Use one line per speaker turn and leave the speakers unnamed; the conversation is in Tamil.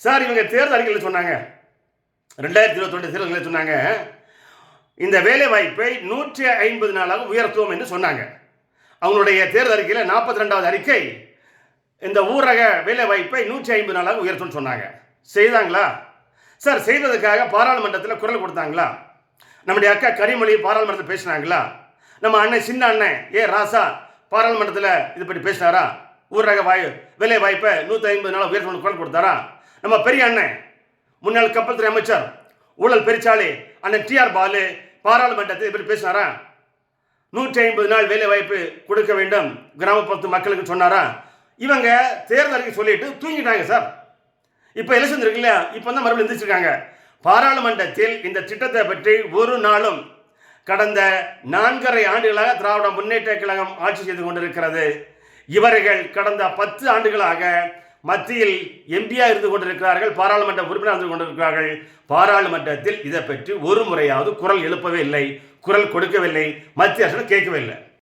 சார் இவங்க தேர்தல் அறிக்கையில் சொன்னாங்க, 2022 தேர்தல்களில் சொன்னாங்க, இந்த வேலை வாய்ப்பை 150 நாளாக உயர்த்துவோம் என்று சொன்னாங்க. அவங்களுடைய தேர்தல் அறிக்கையில் 42வது அறிக்கை இந்த ஊரக வேலை வாய்ப்பை 150 நாளாக உயர்த்தும்னு சொன்னாங்க. செய்தாங்களா சார்? செய்ததுக்காக பாராளுமன்றத்தில் குரல் கொடுத்தாங்களா? நம்முடைய அக்கா கனிமொழி பாராளுமன்றத்தில் பேசினாங்களா? நம்ம அண்ணன் சின்ன அண்ணன் ராசா பாராளுமன்றத்தில் இது பற்றி பேசினாரா? ஊரக வேலை வாய்ப்பை 150 நாளாக உயர்த்தணும்னு குரல் கொடுத்தாரா? நம்ம பெரிய அண்ணன் முன்னாள் கப்பல் துறை அமைச்சர் ஊழல் பெருச்சாளி அண்ணன் டிஆர் பாலு பாராளுமன்றத்தில் இப்படி பேசினாரா? 150 நாள் வேலை வாய்ப்பு கொடுக்க வேண்டும் கிராமப்புறத்து மக்களுக்கு சொன்னாரா? இவங்க தேர்தல் அறிக்கை சொல்லிட்டு தூங்கிட்டாங்க சார். இப்போ எலெக்ஷன் இருக்கு இல்லையா, இப்போ தான் மறுபடியும் எந்திரிச்சிருக்காங்க. பாராளுமன்றத்தில் இந்த திட்டத்தை பற்றி ஒரு நாளும் கடந்த 4.5 ஆண்டுகளாக திராவிட முன்னேற்ற கழகம் ஆட்சி செய்து கொண்டிருக்கிறது. இவர்கள் கடந்த 10 ஆண்டுகளாக மத்தியில் எம்பியா இருந்து கொண்டிருக்கிறார்கள், பாராளுமன்ற உறுப்பினர் இருந்து கொண்டிருக்கிறார்கள். பாராளுமன்றத்தில் இதை பற்றி ஒரு முறையாவது குரல் எழுப்பவே இல்லை, குரல் கொடுக்கவில்லை, மத்திய அரசு கேட்கவே இல்லை.